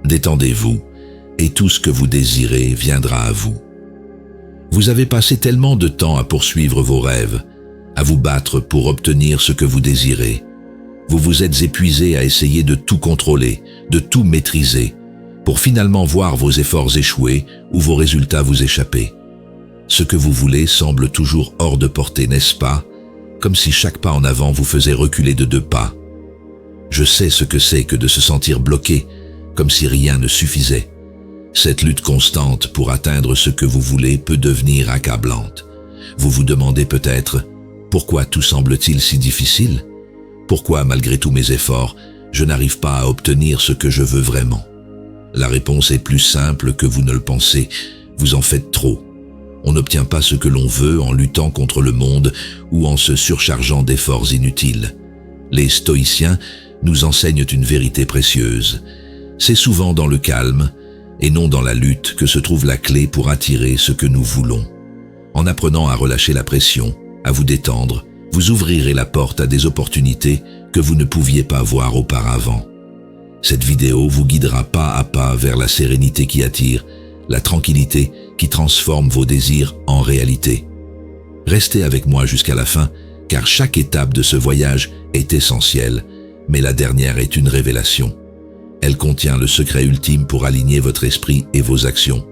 Détendez-vous, et tout ce que vous désirez viendra à vous. Vous avez passé tellement de temps à poursuivre vos rêves, à vous battre pour obtenir ce que vous désirez. Vous vous êtes épuisé à essayer de tout contrôler, de tout maîtriser, pour finalement voir vos efforts échouer ou vos résultats vous échapper. Ce que vous voulez semble toujours hors de portée, n'est-ce pas? Comme si chaque pas en avant vous faisait reculer de 2 pas. Je sais ce que c'est que de se sentir bloqué, comme si rien ne suffisait. Cette lutte constante pour atteindre ce que vous voulez peut devenir accablante. Vous vous demandez peut-être, pourquoi tout semble-t-il si difficile? Pourquoi, malgré tous mes efforts, je n'arrive pas à obtenir ce que je veux vraiment? La réponse est plus simple que vous ne le pensez. Vous en faites trop. On n'obtient pas ce que l'on veut en luttant contre le monde ou en se surchargeant d'efforts inutiles. Les stoïciens nous enseignent une vérité précieuse. C'est souvent dans le calme, et non dans la lutte, que se trouve la clé pour attirer ce que nous voulons. En apprenant à relâcher la pression, à vous détendre, vous ouvrirez la porte à des opportunités que vous ne pouviez pas voir auparavant. Cette vidéo vous guidera pas à pas vers la sérénité qui attire, la tranquillité qui transforme vos désirs en réalité. Restez avec moi jusqu'à la fin, car chaque étape de ce voyage est essentielle, mais la dernière est une révélation. Elle contient le secret ultime pour aligner votre esprit et vos actions,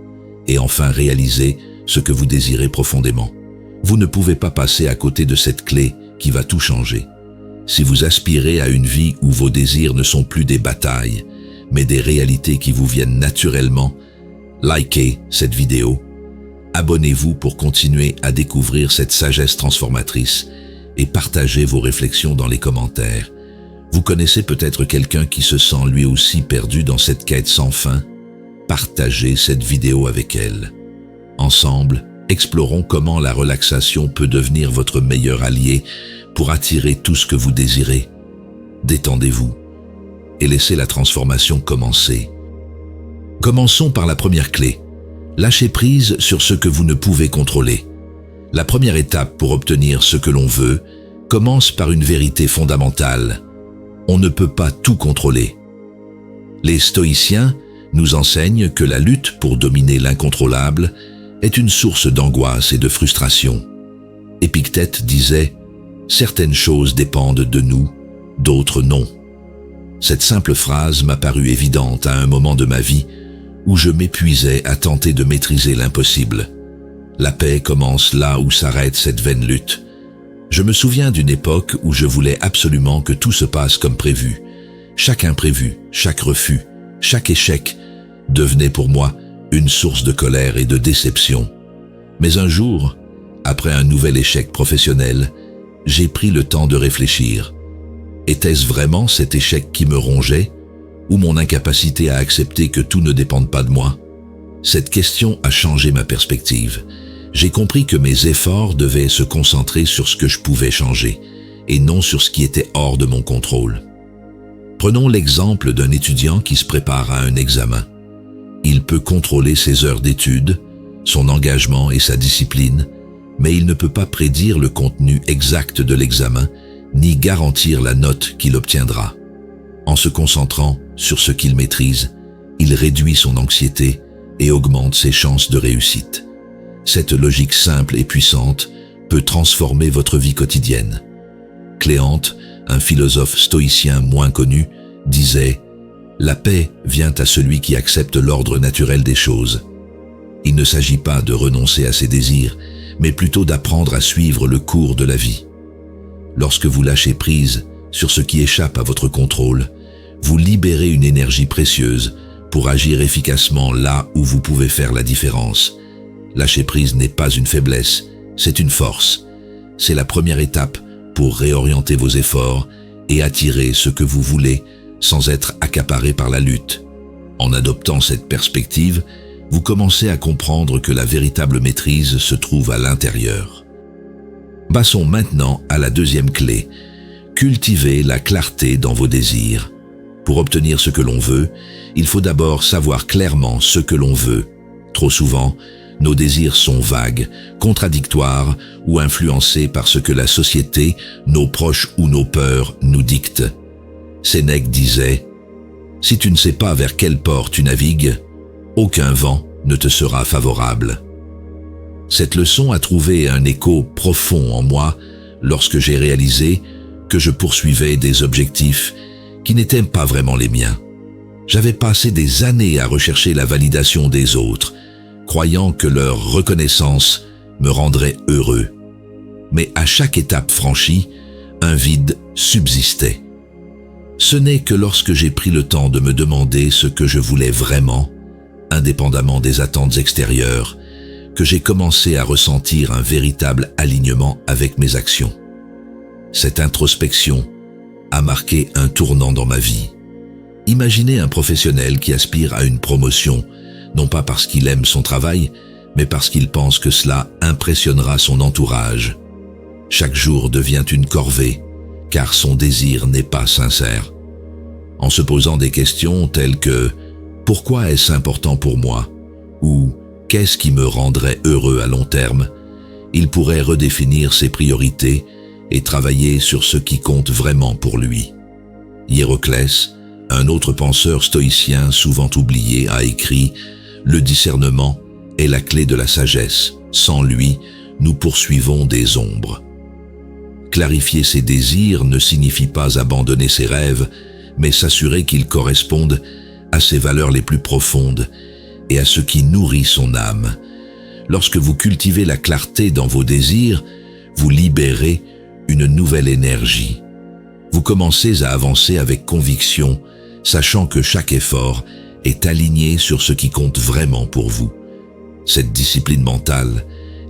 et enfin réaliser ce que vous désirez profondément. Vous ne pouvez pas passer à côté de cette clé qui va tout changer. Si vous aspirez à une vie où vos désirs ne sont plus des batailles, mais des réalités qui vous viennent naturellement, likez cette vidéo, abonnez-vous pour continuer à découvrir cette sagesse transformatrice et partagez vos réflexions dans les commentaires. Vous connaissez peut-être quelqu'un qui se sent lui aussi perdu dans cette quête sans fin? Partagez cette vidéo avec elle. Ensemble, explorons comment la relaxation peut devenir votre meilleur allié pour attirer tout ce que vous désirez. Détendez-vous et laissez la transformation commencer. Commençons par la première clé. Lâchez prise sur ce que vous ne pouvez contrôler. La première étape pour obtenir ce que l'on veut commence par une vérité fondamentale. On ne peut pas tout contrôler. Les stoïciens nous enseignent que la lutte pour dominer l'incontrôlable est une source d'angoisse et de frustration. Épictète disait « Certaines choses dépendent de nous, d'autres non ». Cette simple phrase m'a paru évidente à un moment de ma vie où je m'épuisais à tenter de maîtriser l'impossible. La paix commence là où s'arrête cette vaine lutte. Je me souviens d'une époque où je voulais absolument que tout se passe comme prévu. Chaque imprévu, chaque refus, chaque échec devenait pour moi une source de colère et de déception. Mais un jour, après un nouvel échec professionnel, j'ai pris le temps de réfléchir. Était-ce vraiment cet échec qui me rongeait, ou mon incapacité à accepter que tout ne dépende pas de moi? Cette question a changé ma perspective. J'ai compris que mes efforts devaient se concentrer sur ce que je pouvais changer, et non sur ce qui était hors de mon contrôle. Prenons l'exemple d'un étudiant qui se prépare à un examen. Il peut contrôler ses heures d'études, son engagement et sa discipline, mais il ne peut pas prédire le contenu exact de l'examen, ni garantir la note qu'il obtiendra. En se concentrant sur ce qu'il maîtrise, il réduit son anxiété et augmente ses chances de réussite. Cette logique simple et puissante peut transformer votre vie quotidienne. Cléante, un philosophe stoïcien moins connu, disait « La paix vient à celui qui accepte l'ordre naturel des choses ». Il ne s'agit pas de renoncer à ses désirs, mais plutôt d'apprendre à suivre le cours de la vie. Lorsque vous lâchez prise sur ce qui échappe à votre contrôle, vous libérez une énergie précieuse pour agir efficacement là où vous pouvez faire la différence. Lâcher prise n'est pas une faiblesse, c'est une force. C'est la première étape pour réorienter vos efforts et attirer ce que vous voulez sans être accaparé par la lutte. En adoptant cette perspective, vous commencez à comprendre que la véritable maîtrise se trouve à l'intérieur. Passons maintenant à la deuxième clé. Cultivez la clarté dans vos désirs. Pour obtenir ce que l'on veut, il faut d'abord savoir clairement ce que l'on veut. Trop souvent, nos désirs sont vagues, contradictoires ou influencés par ce que la société, nos proches ou nos peurs nous dictent. Sénèque disait « Si tu ne sais pas vers quel port tu navigues, aucun vent ne te sera favorable. Cette leçon a trouvé un écho profond en moi lorsque j'ai réalisé que je poursuivais des objectifs qui n'étaient pas vraiment les miens. J'avais passé des années à rechercher la validation des autres, croyant que leur reconnaissance me rendrait heureux. Mais à chaque étape franchie, un vide subsistait. Ce n'est que lorsque j'ai pris le temps de me demander ce que je voulais vraiment, indépendamment des attentes extérieures, que j'ai commencé à ressentir un véritable alignement avec mes actions. Cette introspection a marqué un tournant dans ma vie. Imaginez un professionnel qui aspire à une promotion, non pas parce qu'il aime son travail, mais parce qu'il pense que cela impressionnera son entourage. Chaque jour devient une corvée, car son désir n'est pas sincère. En se posant des questions telles que « Pourquoi est-ce important pour moi ?» ou « Qu'est-ce qui me rendrait heureux à long terme ?» il pourrait redéfinir ses priorités et travailler sur ce qui compte vraiment pour lui. Hiéroclès, un autre penseur stoïcien souvent oublié, a écrit « Le discernement est la clé de la sagesse. Sans lui, nous poursuivons des ombres. » Clarifier ses désirs ne signifie pas abandonner ses rêves, mais s'assurer qu'ils correspondent à ses valeurs les plus profondes et à ce qui nourrit son âme. Lorsque vous cultivez la clarté dans vos désirs, vous libérez une nouvelle énergie. Vous commencez à avancer avec conviction, sachant que chaque effort est aligné sur ce qui compte vraiment pour vous. Cette discipline mentale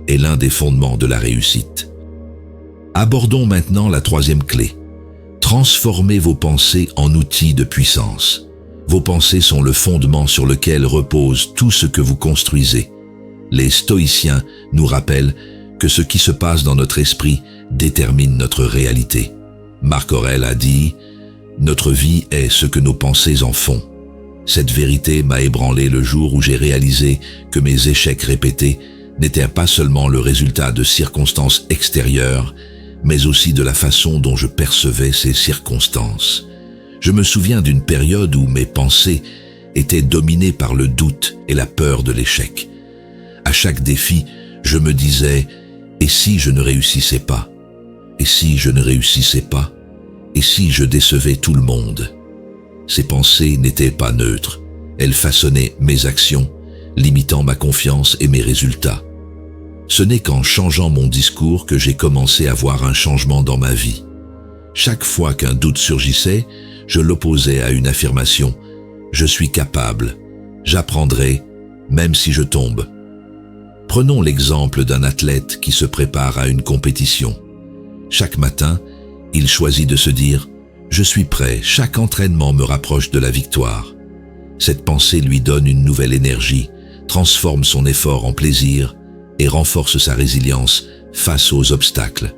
est l'un des fondements de la réussite. Abordons maintenant la troisième clé. Transformez vos pensées en outils de puissance. Vos pensées sont le fondement sur lequel repose tout ce que vous construisez. Les stoïciens nous rappellent que ce qui se passe dans notre esprit détermine notre réalité. Marc Aurèle a dit « Notre vie est ce que nos pensées en font ». Cette vérité m'a ébranlé le jour où j'ai réalisé que mes échecs répétés n'étaient pas seulement le résultat de circonstances extérieures, mais aussi de la façon dont je percevais ces circonstances. Je me souviens d'une période où mes pensées étaient dominées par le doute et la peur de l'échec. À chaque défi, je me disais « Et si je ne réussissais pas ? Et si je ne réussissais pas ? Et si je décevais tout le monde ?» Ces pensées n'étaient pas neutres. Elles façonnaient mes actions, limitant ma confiance et mes résultats. Ce n'est qu'en changeant mon discours que j'ai commencé à voir un changement dans ma vie. Chaque fois qu'un doute surgissait, je l'opposais à une affirmation « Je suis capable, j'apprendrai, même si je tombe ». Prenons l'exemple d'un athlète qui se prépare à une compétition. Chaque matin, il choisit de se dire « Je suis prêt, chaque entraînement me rapproche de la victoire ». Cette pensée lui donne une nouvelle énergie, transforme son effort en plaisir et renforce sa résilience face aux obstacles.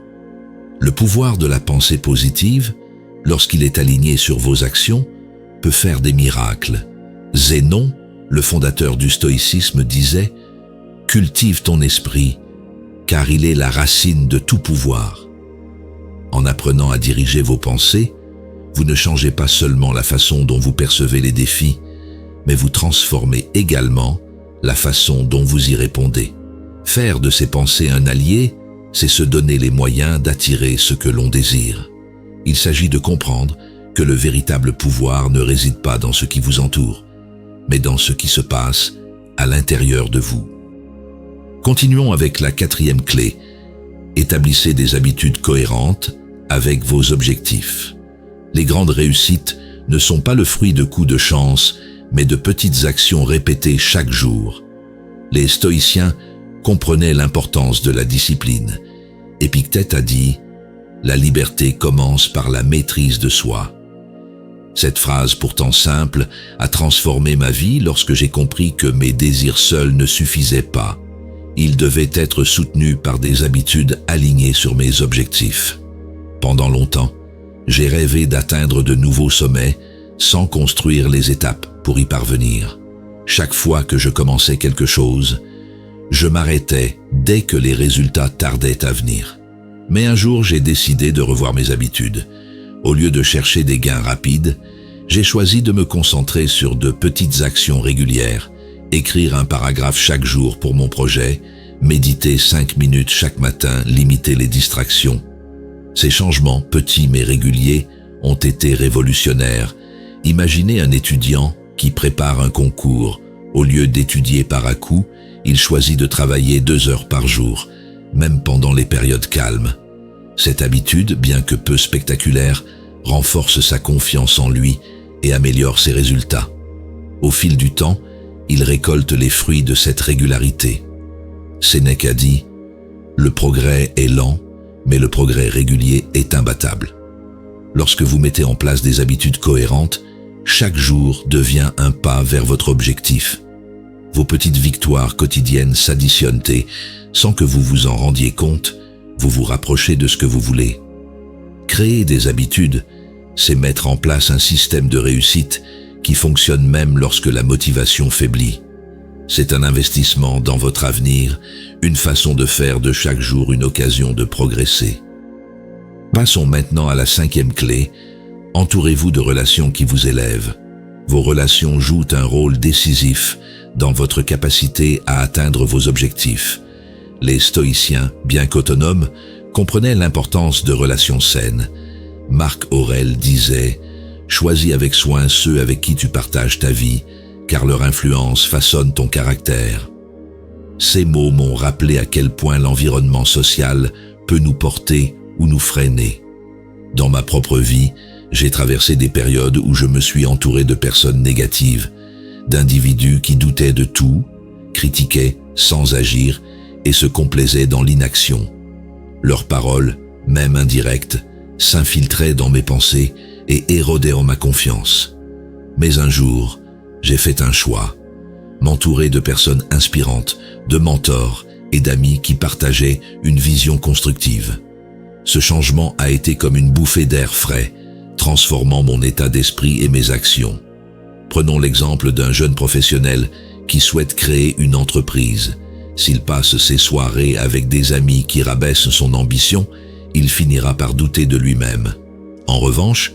Le pouvoir de la pensée positive, lorsqu'il est aligné sur vos actions, peut faire des miracles. Zénon, le fondateur du stoïcisme, disait « Cultive ton esprit, car il est la racine de tout pouvoir ». En apprenant à diriger vos pensées, vous ne changez pas seulement la façon dont vous percevez les défis, mais vous transformez également la façon dont vous y répondez. Faire de ces pensées un allié, c'est se donner les moyens d'attirer ce que l'on désire. Il s'agit de comprendre que le véritable pouvoir ne réside pas dans ce qui vous entoure, mais dans ce qui se passe à l'intérieur de vous. Continuons avec la quatrième clé. Établissez des habitudes cohérentes avec vos objectifs. Les grandes réussites ne sont pas le fruit de coups de chance, mais de petites actions répétées chaque jour. Les stoïciens comprenaient l'importance de la discipline. Épictète a dit « La liberté commence par la maîtrise de soi ». Cette phrase pourtant simple a transformé ma vie lorsque j'ai compris que mes désirs seuls ne suffisaient pas. Ils devaient être soutenus par des habitudes alignées sur mes objectifs. Pendant longtemps, j'ai rêvé d'atteindre de nouveaux sommets sans construire les étapes pour y parvenir. Chaque fois que je commençais quelque chose, je m'arrêtais dès que les résultats tardaient à venir. Mais un jour, j'ai décidé de revoir mes habitudes. Au lieu de chercher des gains rapides, j'ai choisi de me concentrer sur de petites actions régulières, écrire un paragraphe chaque jour pour mon projet, méditer 5 minutes chaque matin, limiter les distractions. Ces changements, petits mais réguliers, ont été révolutionnaires. Imaginez un étudiant qui prépare un concours. Au lieu d'étudier par à-coups, il choisit de travailler 2 heures par jour, même pendant les périodes calmes. Cette habitude, bien que peu spectaculaire, renforce sa confiance en lui et améliore ses résultats. Au fil du temps, il récolte les fruits de cette régularité. Sénèque a dit « Le progrès est lent, mais le progrès régulier est imbattable ». Lorsque vous mettez en place des habitudes cohérentes, chaque jour devient un pas vers votre objectif. Vos petites victoires quotidiennes s'additionnent et, sans que vous vous en rendiez compte, vous vous rapprochez de ce que vous voulez. Créer des habitudes, c'est mettre en place un système de réussite qui fonctionne même lorsque la motivation faiblit. C'est un investissement dans votre avenir, une façon de faire de chaque jour une occasion de progresser. Passons maintenant à la 5e clé. Entourez-vous de relations qui vous élèvent. Vos relations jouent un rôle décisif dans votre capacité à atteindre vos objectifs. Les stoïciens, bien qu'autonomes, comprenaient l'importance de relations saines. Marc Aurèle disait « Choisis avec soin ceux avec qui tu partages ta vie, car leur influence façonne ton caractère. » Ces mots m'ont rappelé à quel point l'environnement social peut nous porter ou nous freiner. Dans ma propre vie, j'ai traversé des périodes où je me suis entouré de personnes négatives, d'individus qui doutaient de tout, critiquaient sans agir et se complaisaient dans l'inaction. Leurs paroles, même indirectes, s'infiltraient dans mes pensées et érodaient en ma confiance. Mais un jour, j'ai fait un choix, m'entourer de personnes inspirantes, de mentors et d'amis qui partageaient une vision constructive. Ce changement a été comme une bouffée d'air frais, transformant mon état d'esprit et mes actions. Prenons l'exemple d'un jeune professionnel qui souhaite créer une entreprise. S'il passe ses soirées avec des amis qui rabaissent son ambition, il finira par douter de lui-même. En revanche,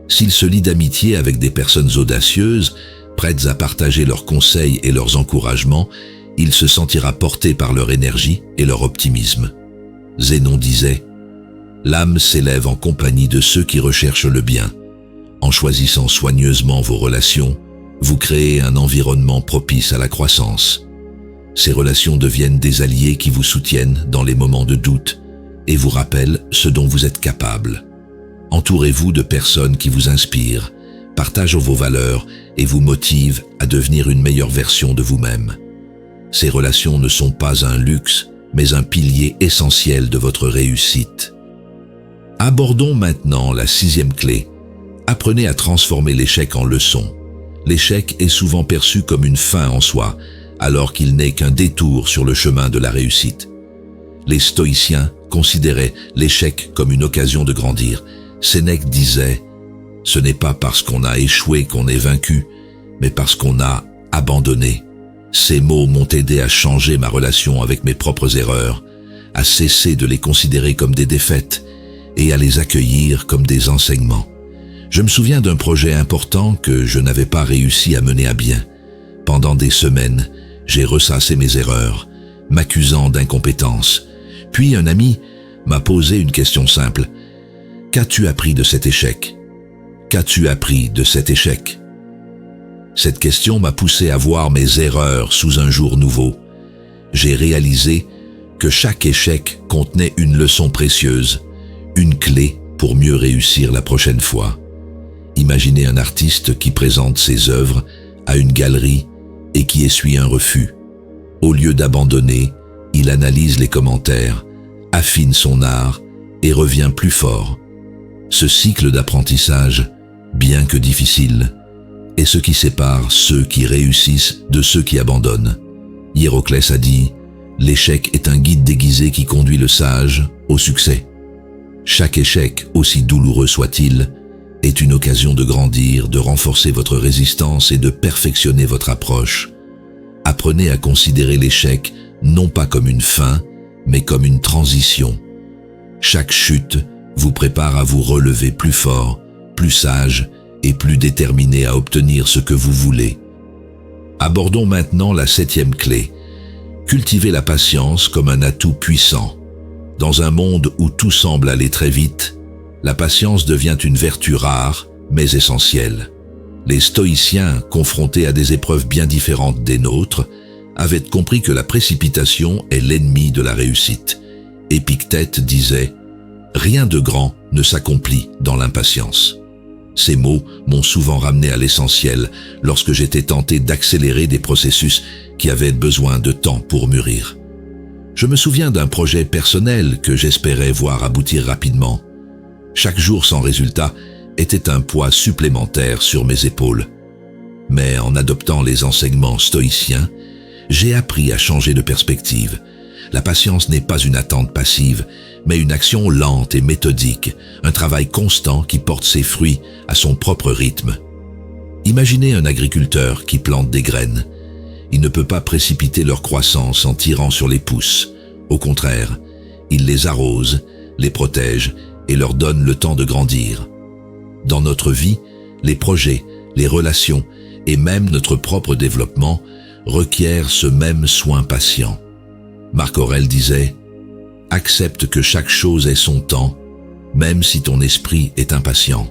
s'il se lie d'amitié avec des personnes audacieuses, prêtes à partager leurs conseils et leurs encouragements, il se sentira porté par leur énergie et leur optimisme. Zénon disait « L'âme s'élève en compagnie de ceux qui recherchent le bien. En choisissant soigneusement vos relations, vous créez un environnement propice à la croissance. Ces relations deviennent des alliés qui vous soutiennent dans les moments de doute et vous rappellent ce dont vous êtes capable. Entourez-vous de personnes qui vous inspirent, partagent vos valeurs et vous motivent à devenir une meilleure version de vous-même. Ces relations ne sont pas un luxe, mais un pilier essentiel de votre réussite. Abordons maintenant la 6e clé. Apprenez à transformer l'échec en leçon. L'échec est souvent perçu comme une fin en soi, alors qu'il n'est qu'un détour sur le chemin de la réussite. Les stoïciens considéraient l'échec comme une occasion de grandir. Sénèque disait « Ce n'est pas parce qu'on a échoué qu'on est vaincu, mais parce qu'on a abandonné. » Ces mots m'ont aidé à changer ma relation avec mes propres erreurs, à cesser de les considérer comme des défaites et à les accueillir comme des enseignements. Je me souviens d'un projet important que je n'avais pas réussi à mener à bien. Pendant des semaines, j'ai ressassé mes erreurs, m'accusant d'incompétence. Puis un ami m'a posé une question simple. « Qu'as-tu appris de cet échec ? Qu'as-tu appris de cet échec ?» Cette question m'a poussé à voir mes erreurs sous un jour nouveau. J'ai réalisé que chaque échec contenait une leçon précieuse, une clé pour mieux réussir la prochaine fois. Imaginez un artiste qui présente ses œuvres à une galerie et qui essuie un refus. Au lieu d'abandonner, il analyse les commentaires, affine son art et revient plus fort. Ce cycle d'apprentissage, bien que difficile, est ce qui sépare ceux qui réussissent de ceux qui abandonnent. Hiéroclès a dit « L'échec est un guide déguisé qui conduit le sage au succès ». Chaque échec, aussi douloureux soit-il, est une occasion de grandir, de renforcer votre résistance et de perfectionner votre approche. Apprenez à considérer l'échec non pas comme une fin, mais comme une transition. Chaque chute vous prépare à vous relever plus fort, plus sage et plus déterminé à obtenir ce que vous voulez. Abordons maintenant la 7e clé. Cultivez la patience comme un atout puissant. Dans un monde où tout semble aller très vite, la patience devient une vertu rare, mais essentielle. Les stoïciens, confrontés à des épreuves bien différentes des nôtres, avaient compris que la précipitation est l'ennemi de la réussite. Épictète disait « Rien de grand ne s'accomplit dans l'impatience ». Ces mots m'ont souvent ramené à l'essentiel lorsque j'étais tenté d'accélérer des processus qui avaient besoin de temps pour mûrir. Je me souviens d'un projet personnel que j'espérais voir aboutir rapidement. Chaque jour sans résultat était un poids supplémentaire sur mes épaules. Mais en adoptant les enseignements stoïciens, j'ai appris à changer de perspective. La patience n'est pas une attente passive, mais une action lente et méthodique, un travail constant qui porte ses fruits à son propre rythme. Imaginez un agriculteur qui plante des graines. Il ne peut pas précipiter leur croissance en tirant sur les pousses. Au contraire, il les arrose, les protège et leur donne le temps de grandir. Dans notre vie, les projets, les relations et même notre propre développement requièrent ce même soin patient. Marc Aurèle disait « Accepte que chaque chose ait son temps, même si ton esprit est impatient. »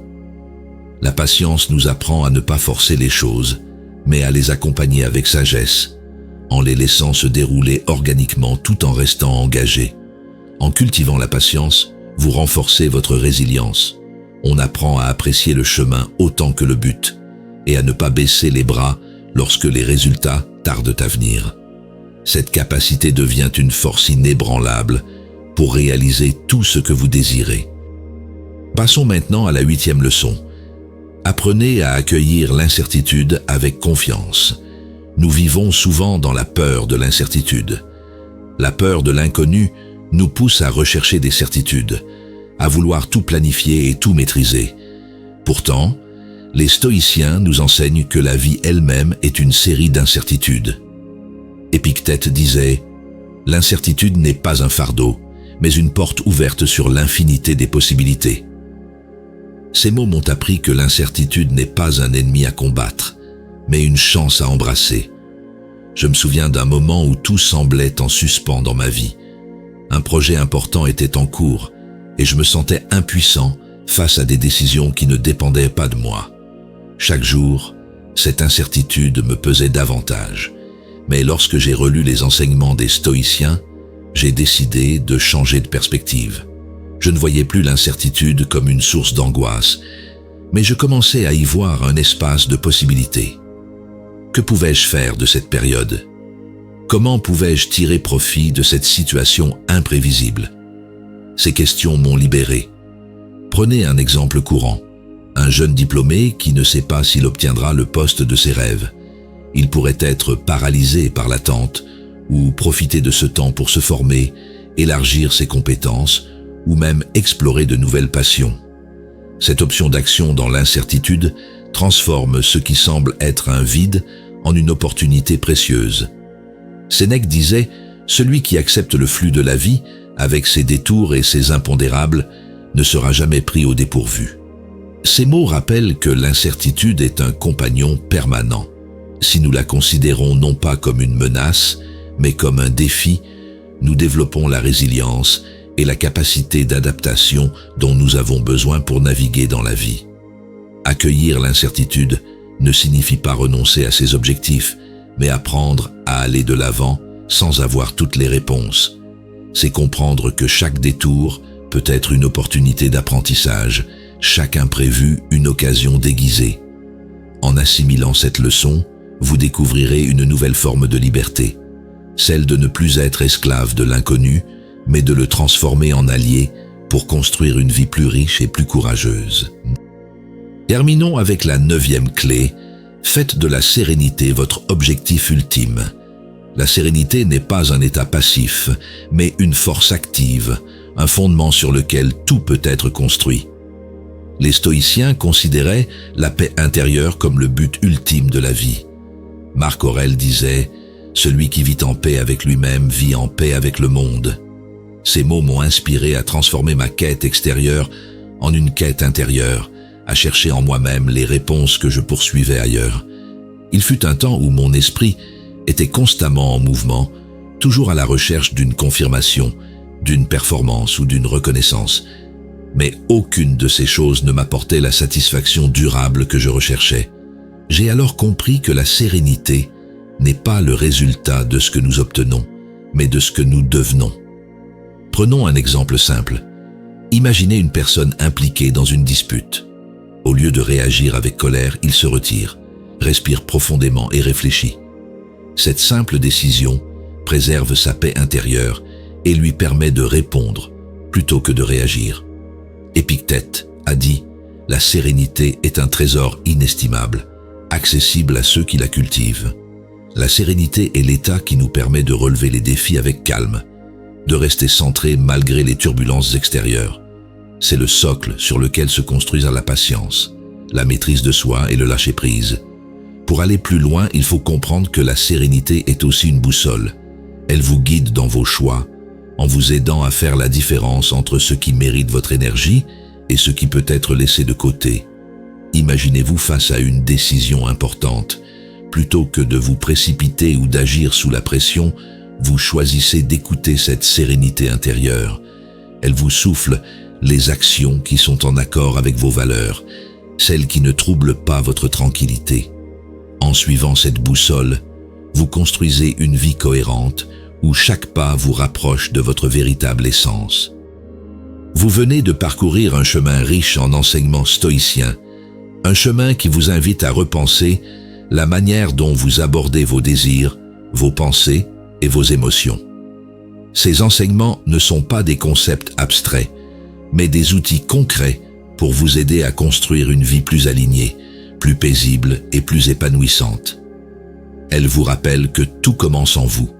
La patience nous apprend à ne pas forcer les choses, mais à les accompagner avec sagesse, en les laissant se dérouler organiquement tout en restant engagés. En cultivant la patience, vous renforcez votre résilience. On apprend à apprécier le chemin autant que le but, et à ne pas baisser les bras lorsque les résultats tardent à venir. Cette capacité devient une force inébranlable pour réaliser tout ce que vous désirez. Passons maintenant à la 8e leçon. Apprenez à accueillir l'incertitude avec confiance. Nous vivons souvent dans la peur de l'incertitude. La peur de l'inconnu nous pousse à rechercher des certitudes, à vouloir tout planifier et tout maîtriser. Pourtant, les stoïciens nous enseignent que la vie elle-même est une série d'incertitudes. Épictète disait « L'incertitude n'est pas un fardeau, mais une porte ouverte sur l'infinité des possibilités. » Ces mots m'ont appris que l'incertitude n'est pas un ennemi à combattre, mais une chance à embrasser. Je me souviens d'un moment où tout semblait en suspens dans ma vie. Un projet important était en cours, et je me sentais impuissant face à des décisions qui ne dépendaient pas de moi. Chaque jour, cette incertitude me pesait davantage. Mais lorsque j'ai relu les enseignements des stoïciens, j'ai décidé de changer de perspective. Je ne voyais plus l'incertitude comme une source d'angoisse, mais je commençais à y voir un espace de possibilités. Que pouvais-je faire de cette période? Comment pouvais-je tirer profit de cette situation imprévisible? Ces questions m'ont libéré. Prenez un exemple courant. Un jeune diplômé qui ne sait pas s'il obtiendra le poste de ses rêves. Il pourrait être paralysé par l'attente ou profiter de ce temps pour se former, élargir ses compétences ou même explorer de nouvelles passions. Cette option d'action dans l'incertitude transforme ce qui semble être un vide en une opportunité précieuse. Sénèque disait « Celui qui accepte le flux de la vie, avec ses détours et ses impondérables, ne sera jamais pris au dépourvu. » Ces mots rappellent que l'incertitude est un compagnon permanent. Si nous la considérons non pas comme une menace, mais comme un défi, nous développons la résilience et la capacité d'adaptation dont nous avons besoin pour naviguer dans la vie. Accueillir l'incertitude ne signifie pas renoncer à ses objectifs, mais apprendre à aller de l'avant sans avoir toutes les réponses. C'est comprendre que chaque détour peut être une opportunité d'apprentissage, chaque imprévu une occasion déguisée. En assimilant cette leçon, vous découvrirez une nouvelle forme de liberté, celle de ne plus être esclave de l'inconnu, mais de le transformer en allié pour construire une vie plus riche et plus courageuse. Terminons avec la 9e clé. Faites de la sérénité votre objectif ultime. La sérénité n'est pas un état passif, mais une force active, un fondement sur lequel tout peut être construit. Les stoïciens considéraient la paix intérieure comme le but ultime de la vie. Marc Aurèle disait « Celui qui vit en paix avec lui-même vit en paix avec le monde ». Ces mots m'ont inspiré à transformer ma quête extérieure en une quête intérieure, à chercher en moi-même les réponses que je poursuivais ailleurs. Il fut un temps où mon esprit était constamment en mouvement, toujours à la recherche d'une confirmation, d'une performance ou d'une reconnaissance. Mais aucune de ces choses ne m'apportait la satisfaction durable que je recherchais. J'ai alors compris que la sérénité n'est pas le résultat de ce que nous obtenons, mais de ce que nous devenons. Prenons un exemple simple. Imaginez une personne impliquée dans une dispute. Au lieu de réagir avec colère, il se retire, respire profondément et réfléchit. Cette simple décision préserve sa paix intérieure et lui permet de répondre plutôt que de réagir. Épictète a dit « La sérénité est un trésor inestimable, accessible à ceux qui la cultivent ». La sérénité est l'état qui nous permet de relever les défis avec calme, de rester centré malgré les turbulences extérieures. C'est le socle sur lequel se construisent la patience, la maîtrise de soi et le lâcher-prise. Pour aller plus loin, il faut comprendre que la sérénité est aussi une boussole. Elle vous guide dans vos choix, en vous aidant à faire la différence entre ce qui mérite votre énergie et ce qui peut être laissé de côté. Imaginez-vous face à une décision importante. Plutôt que de vous précipiter ou d'agir sous la pression, vous choisissez d'écouter cette sérénité intérieure. Elle vous souffle les actions qui sont en accord avec vos valeurs, celles qui ne troublent pas votre tranquillité. En suivant cette boussole, vous construisez une vie cohérente où chaque pas vous rapproche de votre véritable essence. Vous venez de parcourir un chemin riche en enseignements stoïciens, un chemin qui vous invite à repenser la manière dont vous abordez vos désirs, vos pensées et vos émotions. Ces enseignements ne sont pas des concepts abstraits, mais des outils concrets pour vous aider à construire une vie plus alignée, plus paisible et plus épanouissante. Elles vous rappellent que tout commence en vous,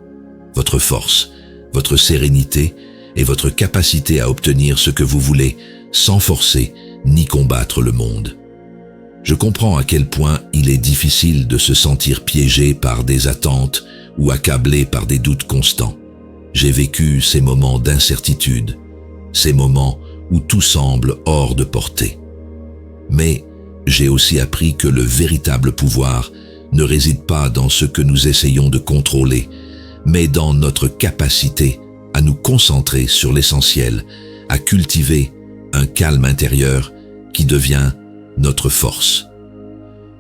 votre force, votre sérénité et votre capacité à obtenir ce que vous voulez sans forcer ni combattre le monde. Je comprends à quel point il est difficile de se sentir piégé par des attentes ou accablé par des doutes constants. J'ai vécu ces moments d'incertitude, ces moments où tout semble hors de portée. Mais j'ai aussi appris que le véritable pouvoir ne réside pas dans ce que nous essayons de contrôler, mais dans notre capacité à nous concentrer sur l'essentiel, à cultiver un calme intérieur qui devient notre force.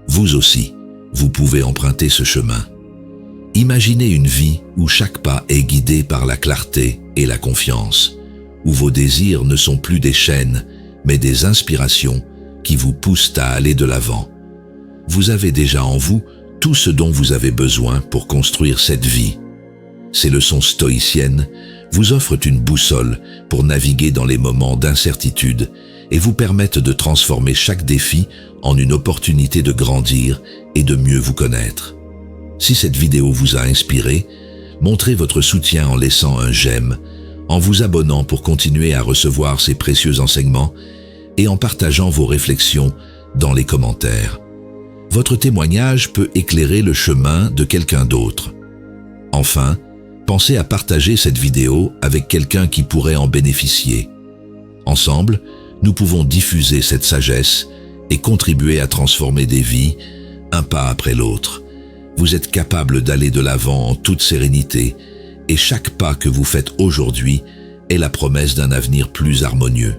Vous aussi, vous pouvez emprunter ce chemin. Imaginez une vie où chaque pas est guidé par la clarté et la confiance, où vos désirs ne sont plus des chaînes, mais des inspirations qui vous poussent à aller de l'avant. Vous avez déjà en vous tout ce dont vous avez besoin pour construire cette vie. Ces leçons stoïciennes vous offrent une boussole pour naviguer dans les moments d'incertitude et vous permettent de transformer chaque défi en une opportunité de grandir et de mieux vous connaître. Si cette vidéo vous a inspiré, montrez votre soutien en laissant un j'aime, en vous abonnant pour continuer à recevoir ces précieux enseignements et en partageant vos réflexions dans les commentaires. Votre témoignage peut éclairer le chemin de quelqu'un d'autre. Enfin, pensez à partager cette vidéo avec quelqu'un qui pourrait en bénéficier. Ensemble, nous pouvons diffuser cette sagesse et contribuer à transformer des vies, un pas après l'autre. Vous êtes capable d'aller de l'avant en toute sérénité, et chaque pas que vous faites aujourd'hui est la promesse d'un avenir plus harmonieux.